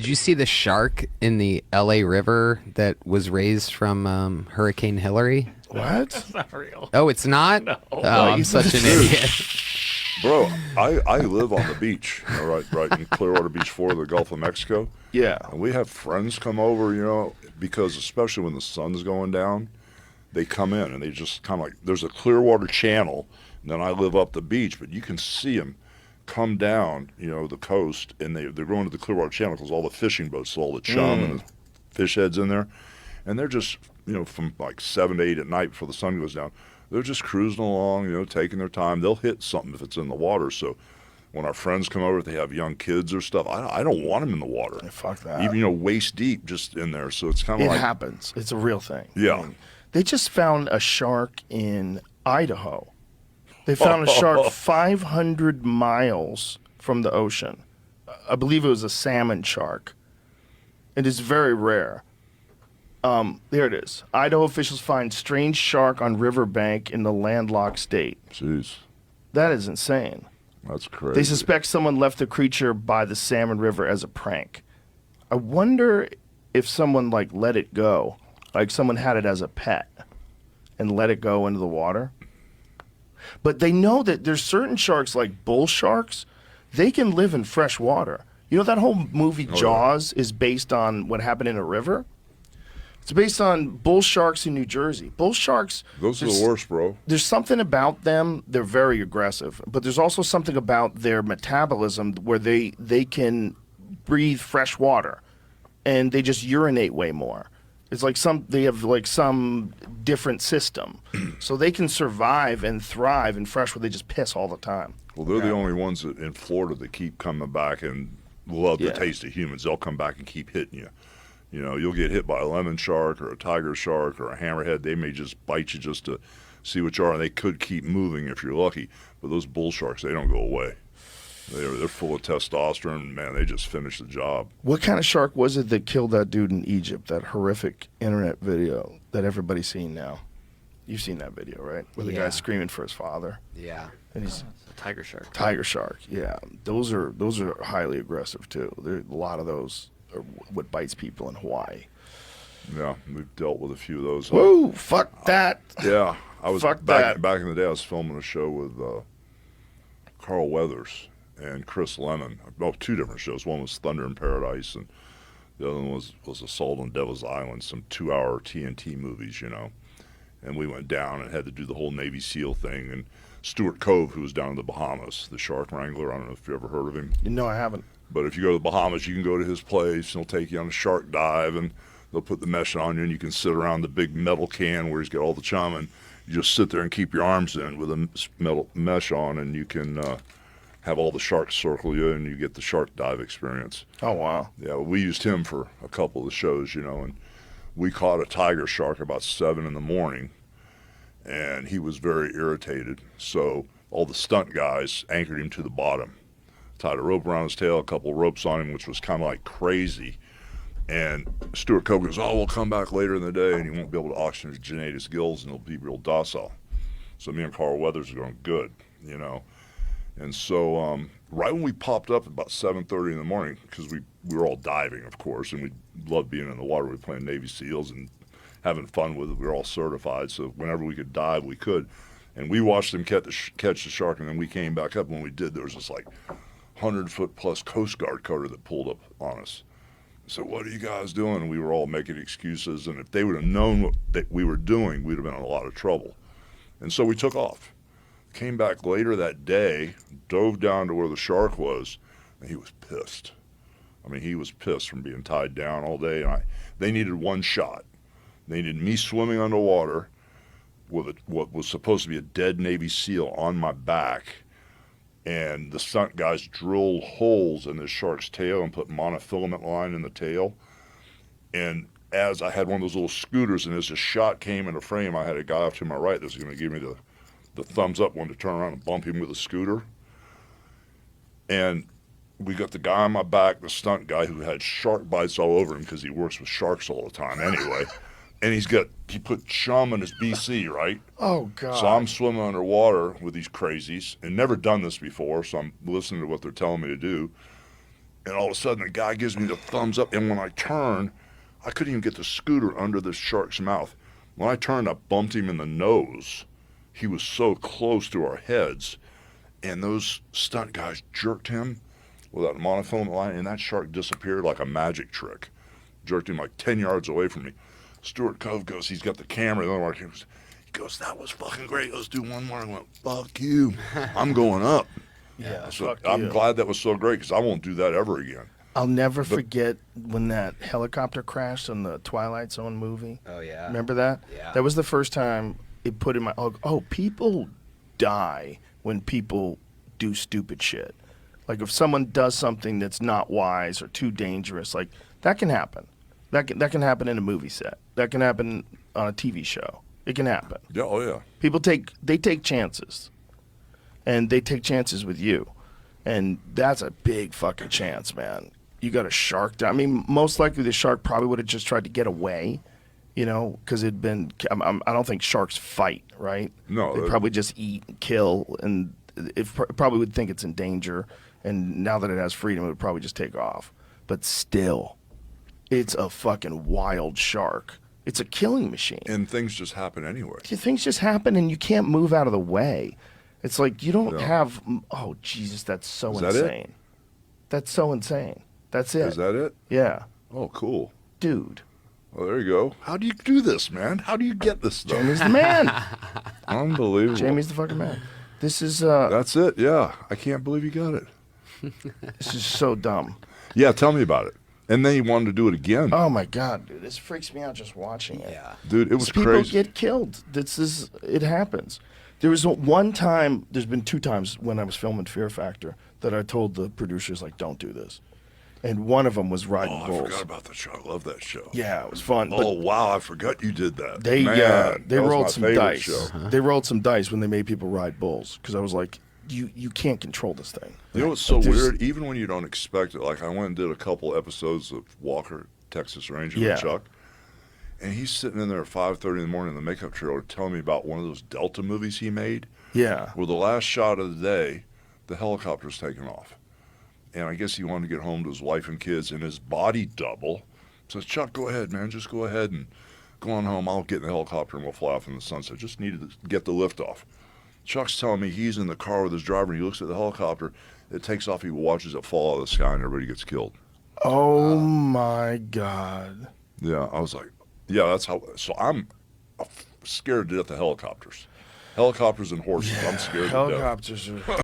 Did you see the shark in the L.A. River that was raised from Hurricane Hillary? What? That's not real. Oh, it's not? No. Oh, I'm such an idiot. Bro, I live on the beach, right in Clearwater Beach, the Gulf of Mexico. Yeah. And we have friends come over, because especially when the sun's going down, they come in and they just kind of like, there's a Clearwater channel, and then I live up the beach, but you can see them come down, the coast, and they're going to the Clearwater channel because all the fishing boats, all the chum and the fish heads in there, and they're just, from like 7 to 8 at night before the sun goes down, they're just cruising along, taking their time. They'll hit something if it's in the water. So when our friends come over, if they have young kids or stuff, I don't want them in the water. Yeah, fuck that. Even, waist deep just in there. So it's kind of It like. happens. It's a real thing. Yeah. They just found a shark in Idaho. They found a shark 500 miles from the ocean. I believe it was a salmon shark. It is very rare. There it is. Idaho officials find strange shark on riverbank in the landlocked state. Jeez. That is insane. That's crazy. They suspect someone left the creature by the Salmon River as a prank. I wonder if someone let it go, like someone had it as a pet and let it go into the water. But they know that there's certain sharks like bull sharks, they can live in fresh water. That whole movie Jaws is based on what happened in a river? It's based on bull sharks in New Jersey. Bull sharks... Those are the worst, bro. There's something about them, they're very aggressive, but there's also something about their metabolism where they can breathe fresh water and they just urinate way more. It's like they have some different system. So they can survive and thrive in fresh where they just piss all the time. Well, they're the only ones in Florida that keep coming back and love the taste of humans. They'll come back and keep hitting you. You'll get hit by a lemon shark or a tiger shark or a hammerhead. They may just bite you just to see what you are, and they could keep moving if you're lucky. But those bull sharks, they don't go away. They're full of testosterone. Man, they just finish the job. What kind of shark was it that killed that dude in Egypt, that horrific internet video that everybody's seen now? You've seen that video, right? Where the guy's screaming for his father. Yeah. And he's It's a tiger shark. tiger shark. Yeah. Those are highly aggressive, too. A lot of those are what bites people in Hawaii. Yeah, we've dealt with a few of those. Whoa, fuck that. Yeah, I was Fuck back that. in the day. I was filming a show with Carl Weathers and Chris Lemon. Well, two different shows. One was Thunder in Paradise, and the other one was Assault on Devil's Island, some 2-hour TNT movies, And we went down and had to do the whole Navy SEAL thing. And Stuart Cove, who was down in the Bahamas, the shark wrangler. I don't know if you ever heard of him. No, I haven't. But if you go to the Bahamas, you can go to his place. He'll take you on a shark dive, and they'll put the mesh on you, and you can sit around the big metal can where he's got all the chum, and you just sit there and keep your arms in with a metal mesh on, and you can have all the sharks circle you, and you get the shark dive experience. Oh, wow. Yeah, we used him for a couple of the shows, and we caught a tiger shark about 7 in the morning, and he was very irritated. So all the stunt guys anchored him to the bottom, tied a rope around his tail, a couple of ropes on him, which was kind of like crazy. And Stuart Cope goes, we'll come back later in the day, and he won't be able to oxygenate his gills, and he'll be real docile. So me and Carl Weathers are going, good, And so right when we popped up at about 7:30 in the morning, because we were all diving, of course, and we loved being in the water. We were playing Navy SEALs and having fun with it. We were all certified, so whenever we could dive, we could. And we watched them catch the shark, and then we came back up. When we did, there was this 100-foot-plus Coast Guard cutter that pulled up on us. So what are you guys doing? And we were all making excuses, and if they would have known what we were doing, we'd have been in a lot of trouble. And so we took off. Came back later that day, dove down to where the shark was, and he was pissed. I mean, he was pissed from being tied down all day. And they needed one shot. They needed me swimming underwater with what was supposed to be a dead Navy SEAL on my back, and the stunt guys drilled holes in this shark's tail and put monofilament line in the tail. And as I had one of those little scooters, and as the shot came into frame, I had a guy off to my right that was going to give me the thumbs up one to turn around and bump him with a scooter. And we got the guy on my back, the stunt guy, who had shark bites all over him because he works with sharks all the time anyway. And he put chum in his BC, right? Oh, God. So I'm swimming underwater with these crazies, and never done this before, so I'm listening to what they're telling me to do. And all of a sudden, the guy gives me the thumbs up. And when I turn, I couldn't even get the scooter under the shark's mouth. When I turned, I bumped him in the nose. He was so close to our heads. And those stunt guys jerked him with that monofilament line, and that shark disappeared like a magic trick. Jerked him like 10 yards away from me. Stuart Cove goes, he's got the camera. He goes, that was fucking great. Let's do one more. I went, fuck you. I'm going up. Yeah, So fuck I'm you. glad that was so great because I won't do that ever again. I'll never forget when that helicopter crashed on the Twilight Zone movie. Oh yeah. Remember that? Yeah. That was the first time it put in my people die when people do stupid shit. Like if someone does something that's not wise or too dangerous, like that can happen. That can happen in a movie set. That can happen on a TV show. It can happen. Yeah, oh yeah. People take chances. And they take chances with you. And that's a big fucking chance, man. You got a shark down. I mean, most likely the shark probably would have just tried to get away, you know, because I don't think sharks fight, right? No. They probably just eat and kill, and it probably would think it's in danger. And now that it has freedom, it would probably just take off. But still, it's a fucking wild shark. It's a killing machine. And things just happen anyway. Things just happen, and you can't move out of the way. It's like you don't have. Oh Jesus, that's so Is that insane. it? That's so insane. That's it. Is that it? Yeah, Oh, cool. dude. Well, there you go. How do you do this, man? How do you get this stuff? Jamie's the man. Unbelievable. Jamie's the fucking man. This is That's it, yeah. I can't believe you got it. this is so dumb. Yeah, tell me about it. And then you wanted to do it again. Oh my god, dude, this freaks me out just watching it. Yeah. Dude, it was People crazy. get killed. It happens. There was one time. There's been 2 times when I was filming Fear Factor that I told the producers like, don't do this. And one of them was riding I bulls. forgot about that show. I love that show. Yeah, it was fun. Oh, wow, I forgot you did that. They Man, they that was rolled my some favorite dice. show. They rolled some dice when they made people ride bulls because I was like, you can't control this thing. You know what's so Like, there's- weird? Even when you don't expect it, like I went and did a couple episodes of Walker, Texas Ranger Yeah. with Chuck, and he's sitting in there at 5:30 in the morning in the makeup trailer telling me about one of those Delta movies he made, Yeah, where the last shot of the day, the helicopter's taking off. And I guess he wanted to get home to his wife and kids, and his body double says, Chuck, go ahead, man. Just go ahead and go on home. I'll get in the helicopter and we'll fly off in the sunset. Just needed to get the lift off. Chuck's telling me he's in the car with his driver, and he looks at the helicopter. It takes off. He watches it fall out of the sky, and everybody gets killed. Oh my God. Yeah, I was like, yeah, that's how. So I'm scared to death of helicopters. Helicopters and horses. I'm scared to death. Helicopters are